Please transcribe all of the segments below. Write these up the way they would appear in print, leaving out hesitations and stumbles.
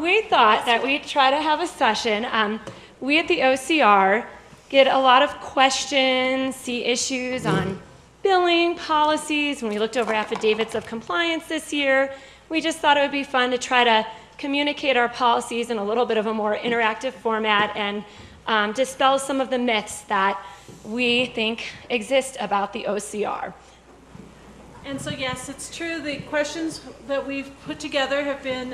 we thought that we'd try to have a session. We at the OCR get a lot of questions, see issues on billing policies. When we looked over affidavits of compliance this year, we just thought it would be fun to try to communicate our policies in a little bit of a more interactive format and dispel some of the myths that we think exist about the OCR. And so yes, it's true, the questions that we've put together have been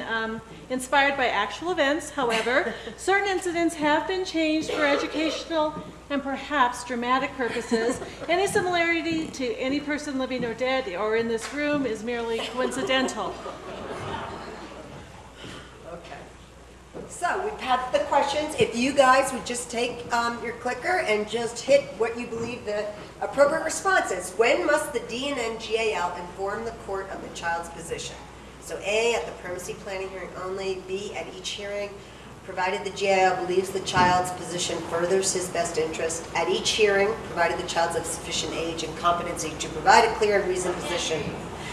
inspired by actual events. However, certain incidents have been changed for educational and perhaps dramatic purposes. Any similarity to any person living or dead or in this room is merely coincidental. So we've had the questions. If you guys would just take your clicker and just hit what you believe the appropriate response is. When must the DNN GAL inform the court of the child's position? So A, at the primacy planning hearing only. B, at each hearing, provided the GAL believes the child's position furthers his best interest. At each hearing, provided the child's of sufficient age and competency to provide a clear and reasoned position.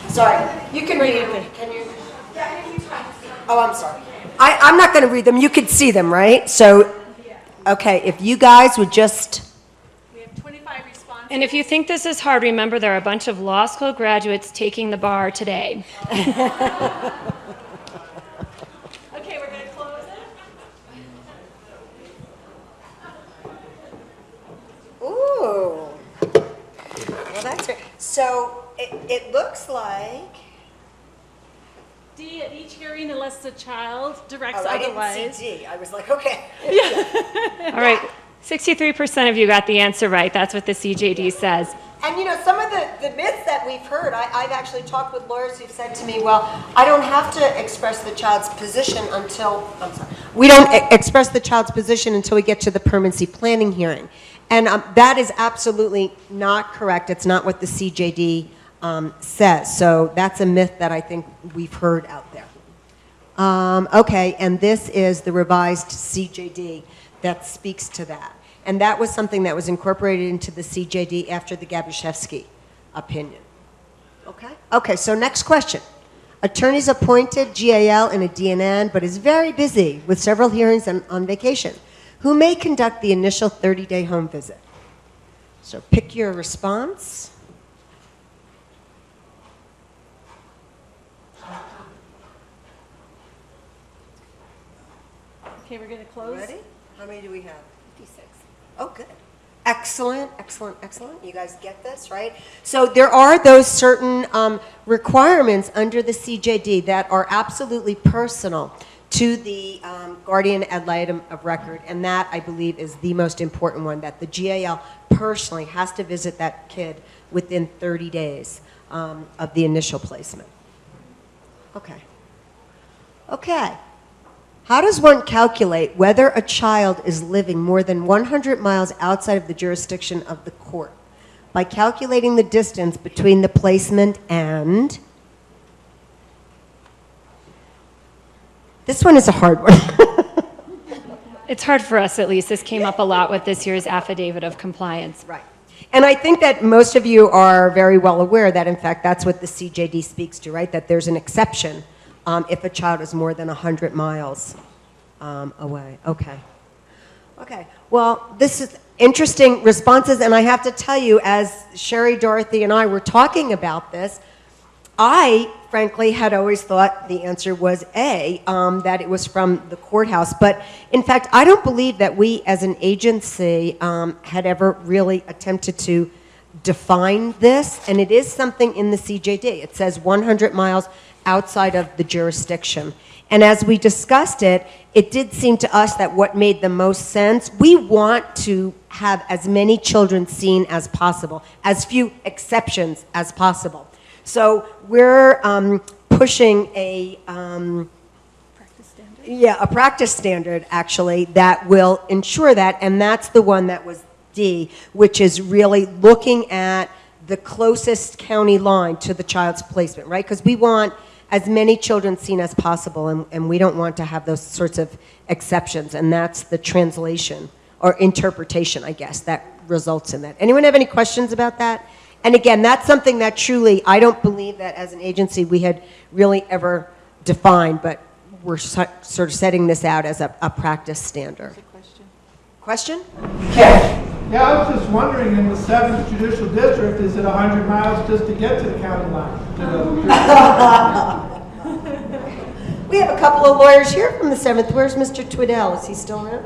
Sorry, you can read it. Can you? Oh, I'm sorry. I'm not going to read them. You could see them, right? So, okay, if you guys would just... We have 25 responses. And if you think this is hard, remember there are a bunch of law school graduates taking the bar today. Okay, we're going to close it. Ooh. Well, that's right. So, it looks like... D, at each hearing unless the child directs I otherwise. didn't see D. I was like, okay. All right, 63% of you got the answer right. That's what the CJD says. And you know, some of the myths that we've heard, I've actually talked with lawyers who've said to me, well, I don't have to express the child's position until, I'm sorry, we don't express the child's position until we get to the permanency planning hearing. And that is absolutely not correct. It's not what the CJD says. So that's a myth that I think we've heard out there. Okay, and this is the revised CJD that speaks to that. And that was something that was incorporated into the CJD after the Gabushevsky opinion. Okay? Okay, so next question. Attorney's appointed GAL in a DNN, but is very busy with several hearings and on vacation. Who may conduct the initial 30-day home visit? So pick your response. Okay, we're going to close. Ready? How many do we have? 56. Oh, good. Excellent, excellent, excellent. You guys get this, right? So there are those certain requirements under the CJD that are absolutely personal to the guardian ad litem of record, and that, I believe, is the most important one, that the GAL personally has to visit that kid within 30 days of the initial placement. Okay. Okay. How does one calculate whether a child is living more than 100 miles outside of the jurisdiction of the court? By calculating the distance between the placement and... This one is a hard one. It's hard for us, at least. This came up a lot with this year's affidavit of compliance. Right. And I think that most of you are very well aware that, in fact, that's what the CJD speaks to, right? That there's an exception if a child is more than 100 miles away. Okay. Okay. Well, this is interesting responses, and I have to tell you, as Sherry, Dorothy, and I were talking about this, I, frankly, had always thought the answer was A, that it was from the courthouse. But, in fact, I don't believe that we, as an agency, had ever really attempted to define this, and it is something in the CJD. It says 100 miles outside of the jurisdiction. And as we discussed it, it did seem to us that what made the most sense, we want to have as many children seen as possible, as few exceptions as possible. So we're pushing a Practice standard. Yeah, a practice standard, actually, that will ensure that, and that's the one that was D, which is really looking at the closest county line to the child's placement, right? Because we want as many children seen as possible, and we don't want to have those sorts of exceptions, and that's the translation, or interpretation, I guess, that results in that. Anyone have any questions about that? And again, that's something that truly, I don't believe that as an agency we had really ever defined, but we're sort of setting this out as a practice standard. Question? Yeah, I was just wondering, in the 7th Judicial District, is it 100 miles just to get to the county line? We have a couple of lawyers here from the 7th. Where's Mr. Twiddell? Is he still there?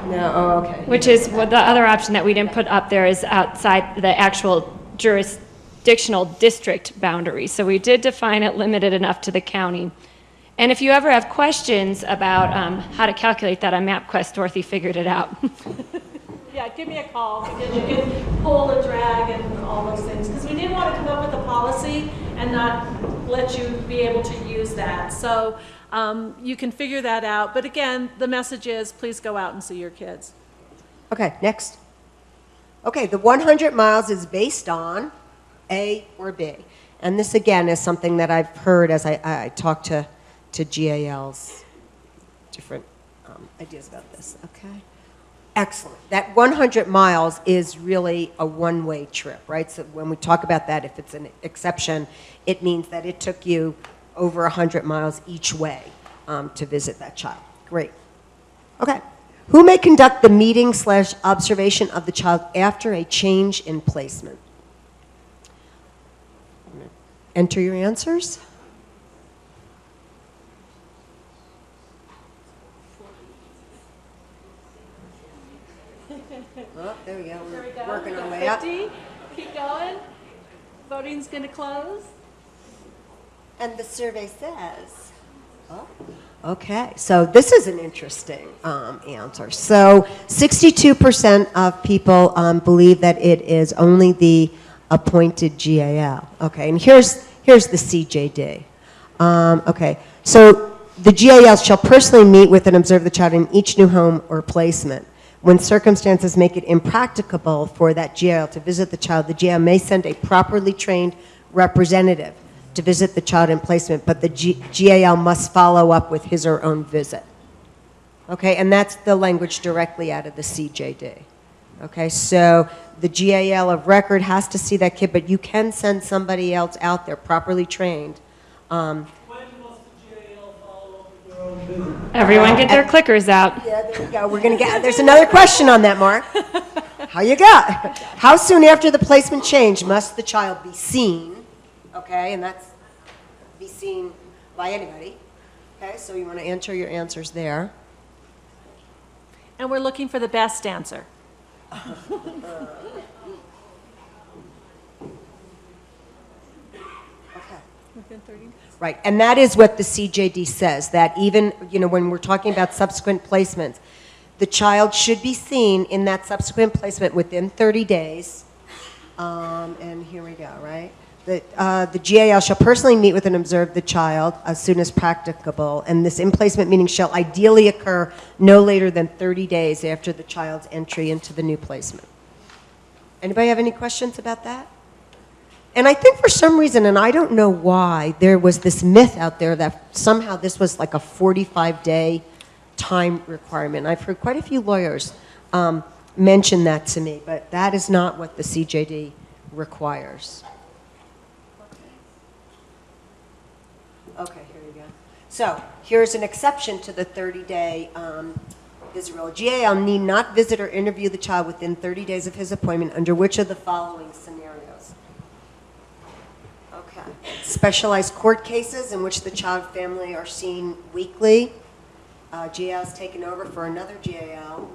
No, oh, okay. Which is what the other option that we didn't put up there is outside the actual jurisdictional district boundary. So we did define it limited enough to the county. And if you ever have questions about how to calculate that on MapQuest, Dorothy figured it out. Yeah, give me a call, because you can pull and drag and all those things. Because we didn't want to come up with a policy and not let you be able to use that. So you can figure that out. But again, the message is, please go out and see your kids. Okay, next. Okay, the 100 miles is based on A or B. And this, again, is something that I've heard as I talk to GALs, different ideas about this, okay? Excellent. That 100 miles is really a one-way trip, right? So when we talk about that, if it's an exception, it means that it took you over 100 miles each way to visit that child. Great. Okay. Who may conduct the meeting/observation of the child after a change in placement? Enter your answers. Oh, there we go. There we go. Working our way up. 50. Keep going. Voting's going to close. And the survey says, oh, okay. So this is an interesting answer. So 62% of people believe that it is only the appointed GAL. Okay, and here's the CJD. Okay, so the GAL shall personally meet with and observe the child in each new home or placement. When circumstances make it impracticable for that GAL to visit the child, the GAL may send a properly trained representative to visit the child in placement, but the GAL must follow up with his or her own visit. Okay, and that's the language directly out of the CJD. Okay, so the GAL of record has to see that kid, but you can send somebody else out there properly trained. When must the GAL follow up with their own visit? Everyone get their clickers out. Yeah, there you go. We're going to get, there's another question on that, Mark. How you got? How soon after the placement change must the child be seen? Okay, and that's be seen by anybody. Okay, so you want to enter your answers there. And we're looking for the best answer. Okay. Within 30. Right, and that is what the CJD says, that even, you know, when we're talking about subsequent placements, the child should be seen in that subsequent placement within 30 days. And here we go, right? The GAL shall personally meet with and observe the child as soon as practicable, and this in-placement meeting shall ideally occur no later than 30 days after the child's entry into the new placement. Anybody have any questions about that? And I think for some reason, and I don't know why, there was this myth out there that somehow this was like a 45-day time requirement. I've heard quite a few lawyers mention that to me, but that is not what the CJD requires. Okay, here we go. So here's an exception to the 30-day visit rule. GAL need not visit or interview the child within 30 days of his appointment under which of the following scenarios? Okay. Specialized court cases in which the child family are seen weekly. GAL is taken over for another GAL.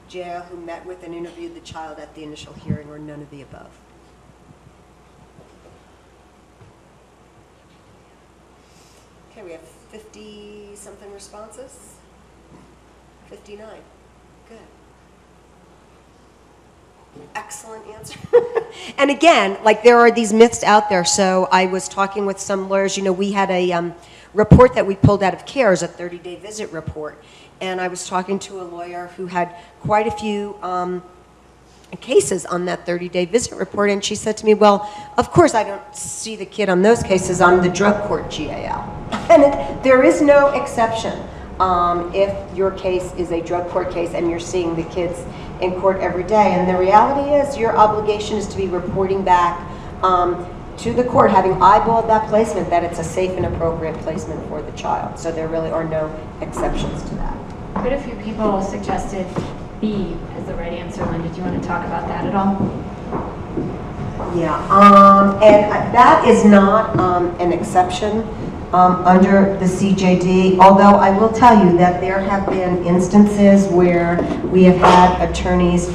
GAL who met with and interviewed the child at the initial hearing, or none of the above. Okay, we have 50-something responses. 59. Good. Excellent answer. And again, like there are these myths out there. So I was talking with some lawyers. You know, we had a report that we pulled out of CARES, a 30-day visit report. And I was talking to a lawyer who had quite a few cases on that 30-day visit report, and she said to me, well, of course I don't see the kid on those cases, I'm the drug court GAL. And there is no exception if your case is a drug court case and you're seeing the kids in court every day. And the reality is your obligation is to be reporting back to the court, having eyeballed that placement, that it's a safe and appropriate placement for the child. So there really are no exceptions to that. Quite a few people suggested B as the right answer. Lynn, did you want to talk about that at all? Yeah, and that is not an exception under the CJD, although I will tell you that there have been instances where we have had attorneys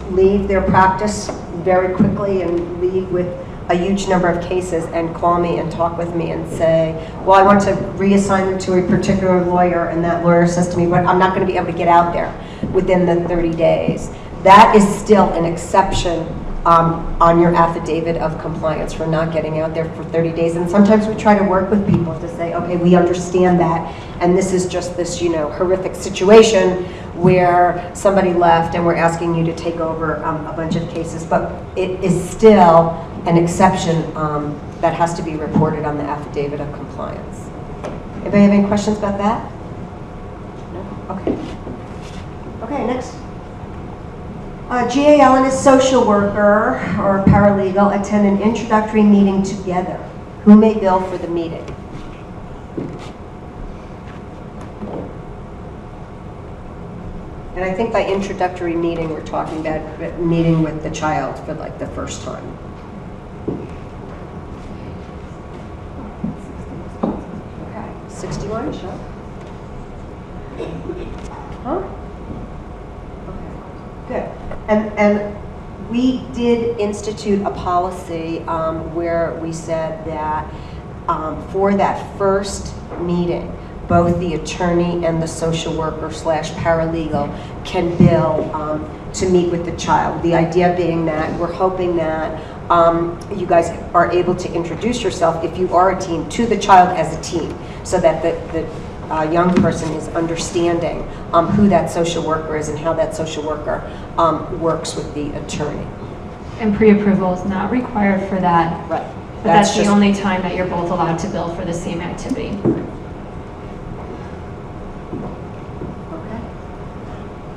leave their practice very quickly and leave with a huge number of cases and call me and talk with me and say, well, I want to reassign them to a particular lawyer, and that lawyer says to me, but I'm not going to be able to get out there within the 30 days. That is still an exception on your affidavit of compliance for not getting out there for 30 days. And sometimes we try to work with people to say, okay, we understand that, and this is just this, horrific situation where somebody left and we're asking you to take over a bunch of cases, but it is still an exception that has to be reported on the affidavit of compliance. Anybody have any questions about that? No? Okay. Okay, next. GAL and his social worker or paralegal attend an introductory meeting together. Who may bill for the meeting? And I think by introductory meeting, we're talking about meeting with the child for like the first time. Okay, 61, sure. Huh? Okay, good. And we did institute a policy where we said that for that first meeting, both the attorney and the social worker / paralegal can bill to meet with the child. The idea being that we're hoping that you guys are able to introduce yourself, if you are a team, to the child as a team, so that the young person is understanding who that social worker is and how that social worker works with the attorney. And pre-approval is not required for that. Right. But that's the only time that you're both allowed to bill for the same activity.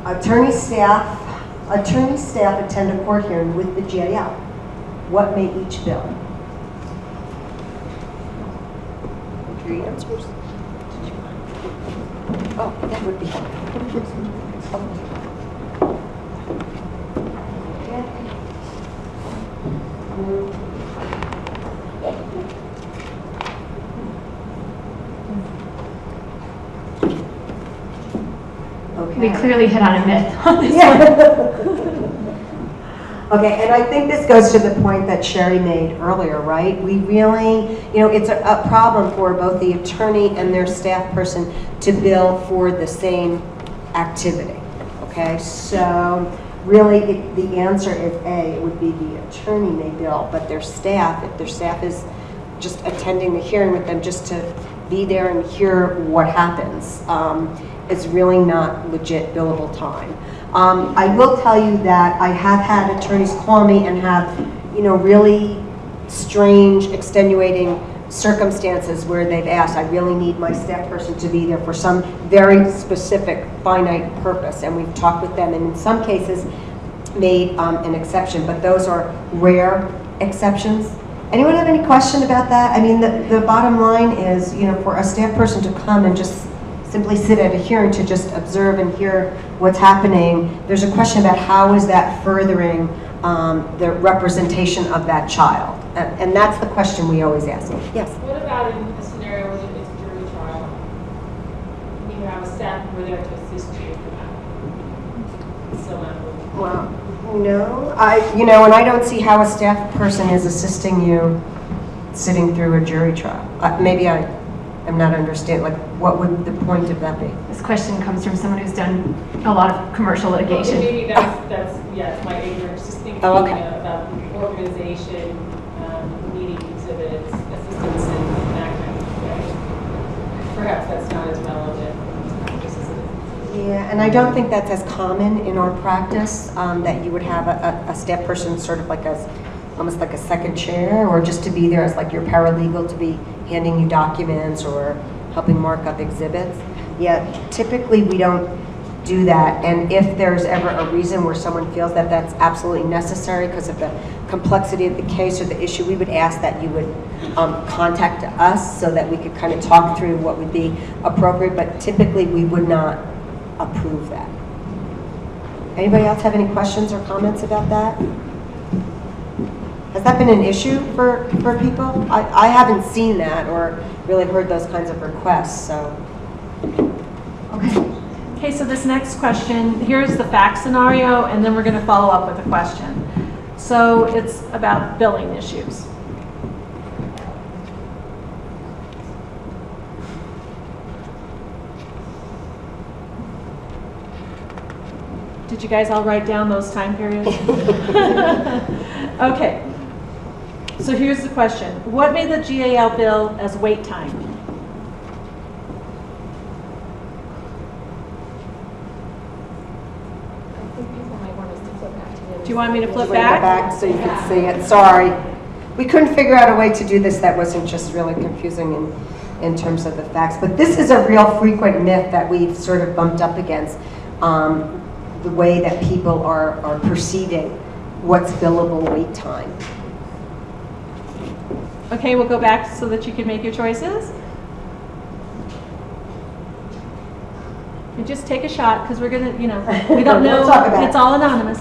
Attorney staff attend a court hearing with the GAL. What may each bill? Three answers. Oh, that would be helpful. We clearly hit on a myth on this Okay, and I think this goes to the point that Sherry made earlier, right? We really, it's a problem for both the attorney and their staff person to bill for the same activity, okay? So really, the answer is A, it would be the attorney may bill, but their staff, if their staff is just attending the hearing with them just to be there and hear what happens, is really not legit billable time. I will tell you that I have had attorneys call me and have, really strange, extenuating circumstances where they've asked, I really need my staff person to be there for some very specific, finite purpose. And we've talked with them, and in some cases made an exception, but those are rare exceptions. Anyone have any question about that? I mean, the bottom line is, for a staff person to come and just simply sit at a hearing to just observe and hear what's happening, there's a question about how is that furthering the representation of that child. And that's the question we always ask. Yes? What about in a scenario where it's a jury trial? And you have a staff member there to assist you for that? So Well, and I don't see how a staff person is assisting you sitting through a jury trial. Maybe I am not understanding, what would the point of that be? This question comes from someone who's done a lot of commercial litigation. Well, maybe that's my ignorance, just thinking about organization, meeting exhibits, assistance in that kind of way. Perhaps that's not as relevant. Yeah, and I don't think that's as common in our practice, that you would have a staff person sort of almost like a second chair, or just to be there as like your paralegal to be handing you documents or helping mark up exhibits. Yeah, typically we don't do that. And if there's ever a reason where someone feels that that's absolutely necessary because of the complexity of the case or the issue, we would ask that you would contact us so that we could kind of talk through what would be appropriate, but typically we would not approve that. Anybody else have any questions or comments about that? Has that been an issue for people? I haven't seen that or really heard those kinds of requests, so. Okay. Okay, so this next question, here's the fact scenario, and then we're going to follow up with a question. So it's about billing issues. Did you guys all write down those time periods? Okay. So here's the question. What made the GAL bill as wait time? Do you want me to flip back? So you can see it. Sorry. We couldn't figure out a way to do this that wasn't just really confusing in terms of the facts. But this is a real frequent myth that we've sort of bumped up against, the way that people are perceiving what's billable wait time. Okay, we'll go back so that you can make your choices. You just take a shot because we're going to, you know, we don't know. We'll talk about it. It's all anonymous.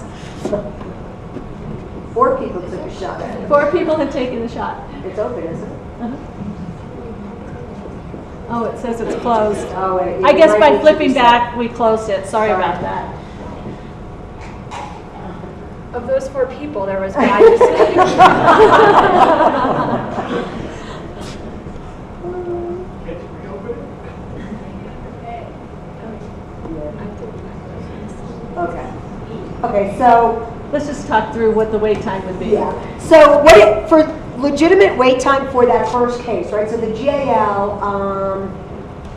4 people took a shot at it. 4 people have taken the shot. It's open, isn't it? Uh-huh. Oh, it says it's closed. Oh, wait, I guess right, by it should flipping be back, we closed it. Sorry about that. Of those 4 people, there was 5 missing. Okay. Okay, so Let's just talk through what the wait time would be. yeah. So for legitimate wait time for that first case, right? So the GAL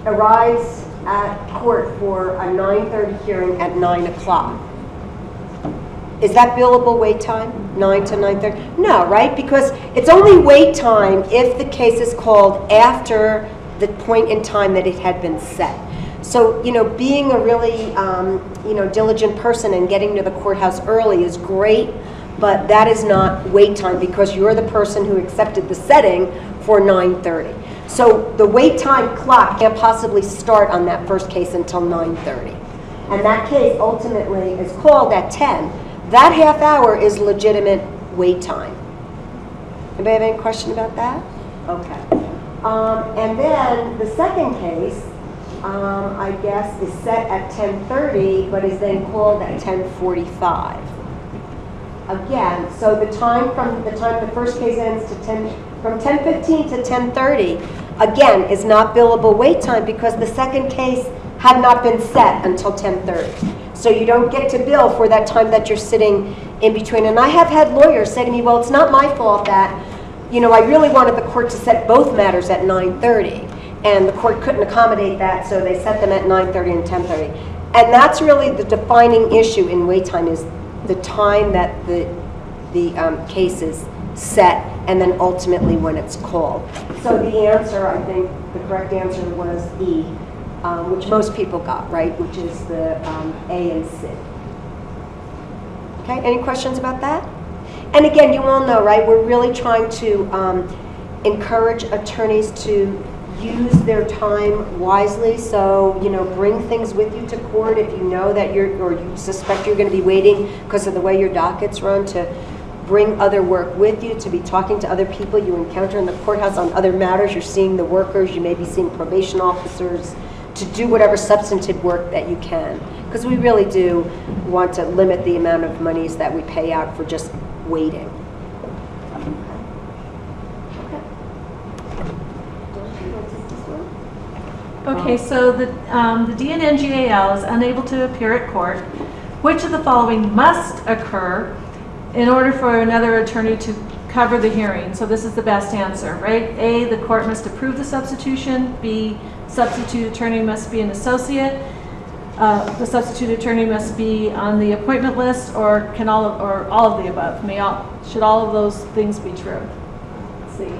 arrives at court for a 9:30 hearing at 9 o'clock. Is that billable wait time, 9 to 9:30? No, right? Because it's only wait time if the case is called after the point in time that it had been set. So, you know, being a really, diligent person and getting to the courthouse early is great, but that is not wait time because you're the person who accepted the setting for 9:30. So the wait time clock can't possibly start on that first case until 9:30. And that case ultimately is called at 10. That half hour is legitimate wait time. Anybody have any question about that? Okay. And then the second case, I guess, is set at 10:30, but is then called at 10:45. Again, so the time from the time the first case ends to from 10:15 to 10:30, again, is not billable wait time because the second case had not been set until 10:30. So you don't get to bill for that time that you're sitting in between. And I have had lawyers say to me, well, it's not my fault that, I really wanted the court to set both matters at 9:30. And the court couldn't accommodate that, so they set them at 9:30 and 10:30. And that's really the defining issue in wait time is the time that the case is set and then ultimately when it's called. So the answer, I think, the correct answer was E. Which most people got, right, which is the A and C. Okay, any questions about that? And again, you all know, right, we're really trying to encourage attorneys to use their time wisely. So, bring things with you to court if you know that you suspect you're going to be waiting because of the way your dockets run, to bring other work with you, to be talking to other people you encounter in the courthouse on other matters. You're seeing the workers, you may be seeing probation officers, to do whatever substantive work that you can. Because we really do want to limit the amount of monies that we pay out for just waiting. Okay, so the DNNGAL is unable to appear at court. Which of the following must occur in order for another attorney to cover the hearing? So this is the best answer, right? A, the court must approve the substitution. B, substitute attorney must be an associate. The substitute attorney must be on the appointment list, or all of the above. Should all of those things be true? Let's see.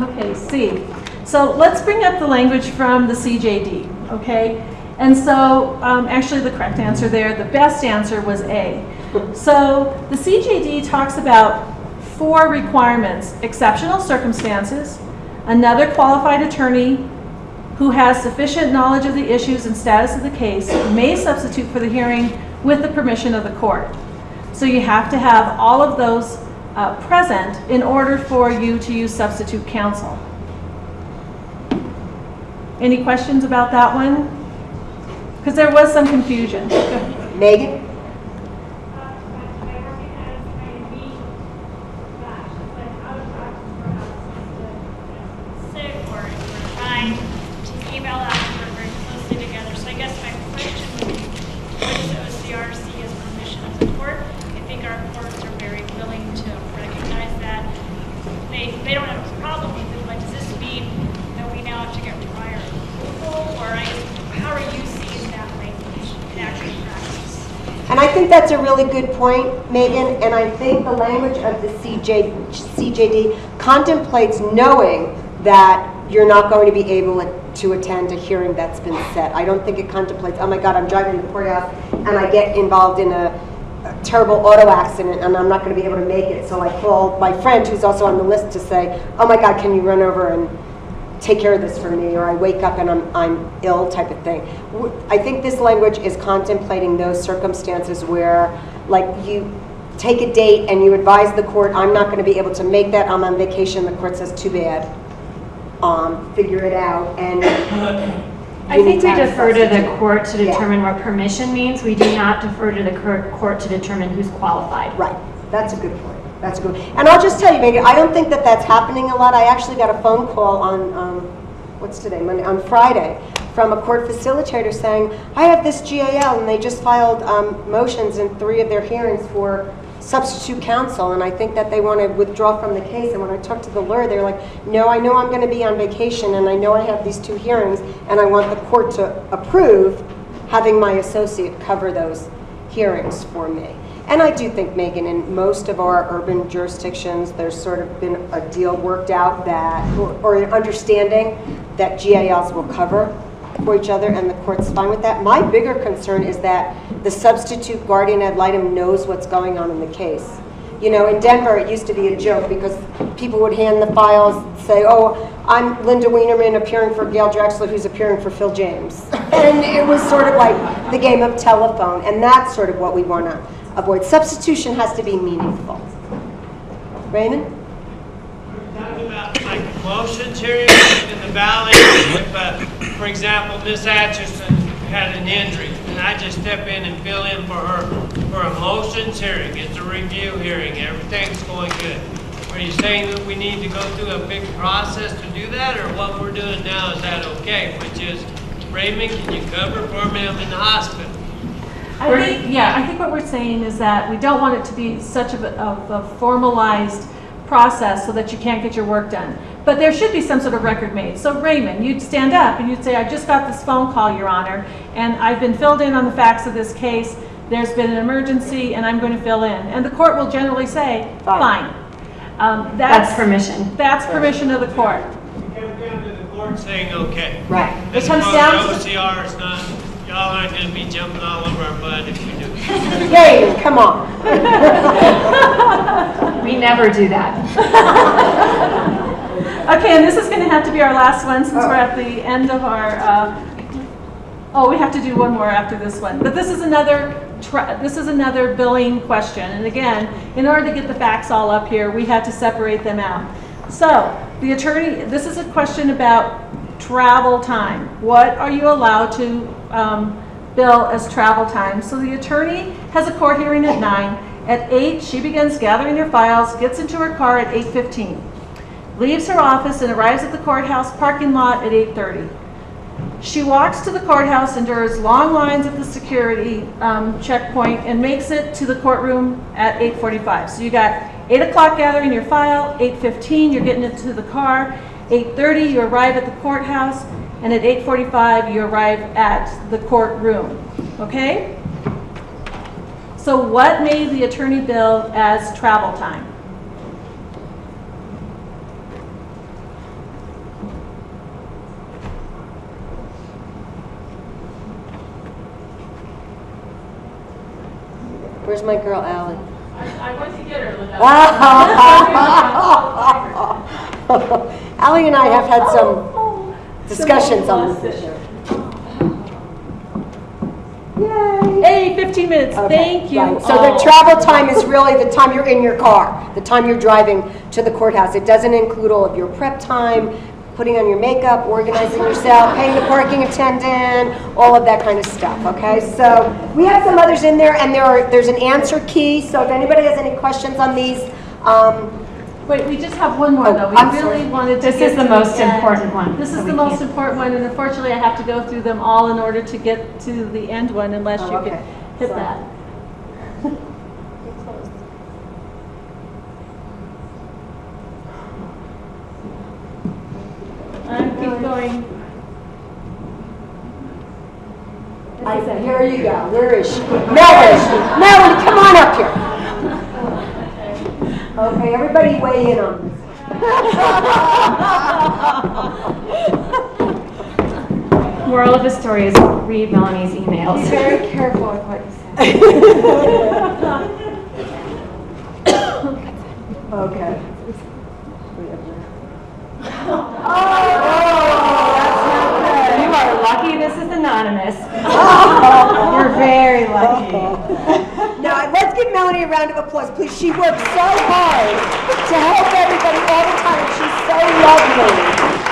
Okay, C. So let's bring up the language from the CJD, okay? And so actually the correct answer there, the best answer was A. So the CJD talks about 4 requirements: exceptional circumstances, another qualified attorney who has sufficient knowledge of the issues and status of the case may substitute for the hearing with the permission of the court. So you have to have all of those present in order for you to use substitute counsel. Any questions about that one? Because there was some confusion. Megan? They don't have a problem with it, but does this mean that we now have to get prior approval, or how are you seeing that language in actual practice? And I think that's a really good point, Megan, and I think the language of the CJD contemplates knowing that you're not going to be able to attend a hearing that's been set. I don't think it contemplates, oh my God, I'm driving to the courthouse and I get involved in a terrible auto accident and I'm not going to be able to make it, so I call my friend who's also on the list to say, oh my God, can you run over and take care of this for me, or I wake up and I'm ill type of thing. I think this language is contemplating those circumstances where, like, you take a date and you advise the court, I'm not going to be able to make that, I'm on vacation, the court says, too bad, figure it out. And I think we defer to the court to determine what permission means. We do not defer to the court to determine who's qualified. Right. That's a good point. That's a good. And I'll just tell you, Megan, I don't think that that's happening a lot. I actually got a phone call on what's today, Monday, on Friday, from a court facilitator saying, I have this GAL and they just filed motions in 3 of their hearings for substitute counsel, and I think that they want to withdraw from the case. And when I talked to the lawyer, they're like, no, I know I'm going to be on vacation and I know I have these 2 hearings and I want the court to approve having my associate cover those hearings for me. And I do think, Megan, in most of our urban jurisdictions, there's sort of been a deal worked out that, or an understanding that GALs will cover for each other, and the court's fine with that. My bigger concern is that the substitute guardian ad litem knows what's going on in the case. You know, in Denver, it used to be a joke because people would hand the files, say, oh, I'm Linda Wienerman appearing for Gail Drexler, who's appearing for Phil James. And it was sort of like the game of telephone, and that's sort of what we want to avoid. Substitution has to be meaningful. Raymond? We're talking about like motions hearing in the valley. If, for example, Miss Atchison had an injury, and I just step in and fill in for her for a motions hearing. It's a review hearing. Everything's going good. Are you saying that we need to go through a big process to do that, or what we're doing now is that okay? Which is, Raymond, can you cover for me? I'm in the hospital. I think what we're saying is that we don't want it to be such of a formalized process so that you can't get your work done. But there should be some sort of record made. So Raymond, you'd stand up and you'd say, I just got this phone call, Your Honor, and I've been filled in on the facts of this case. There's been an emergency and I'm going to fill in. And the court will generally say, fine. That's permission. That's permission of the court. It comes down to the court saying okay. Right. It comes down to OCR is not, y'all aren't going to be jumping all over our butt if we do. Yay, come on. We never do that. Okay, and this is going to have to be our last one since we're at the end of our, we have to do one more after this one. But this is another billing question. And again, in order to get the facts all up here, we had to separate them out. So the attorney, this is a question about travel time. What are you allowed to bill as travel time? So the attorney has a court hearing at 9. At 8, she begins gathering her files, gets into her car at 8:15, leaves her office and arrives at the courthouse parking lot at 8:30. She walks to the courthouse, endures long lines at the security checkpoint, and makes it to the courtroom at 8:45. So you got 8 o'clock gathering your file, 8:15 you're getting into the car, 8:30 you arrive at the courthouse, and at 8:45 you arrive at the courtroom. Okay? So what may the attorney bill as travel time? Where's my girl, Allie? I went to get her, Linda. Allie and I have had some discussions on this issue. Yay! Hey, 15 minutes, Okay, thank you. right. So the travel time is really the time you're in your car, the time you're driving to the courthouse. It doesn't include all of your prep time, putting on your makeup, organizing yourself, paying the parking attendant, all of that kind of stuff, okay? So we have some others in there, and there's an answer key, so if anybody has any questions on these, Wait, we just have one more, though. We I'm really sorry. wanted to This get is the to most end. important one, This so is we the most can't- important one, and unfortunately, I have to go through them all in order to get to the end one, unless you okay. could hit Sorry. that. Keep going. Here you go. Where is she? Melanie, Melanie, come on up here. Okay, everybody weigh in on this. Moral of the story is read Melanie's emails. Be very careful with what you say. Okay. You are lucky this is anonymous. You're very lucky. Now, let's give Melanie a round of applause, please. She works so hard to help everybody all the time. She's so lovely.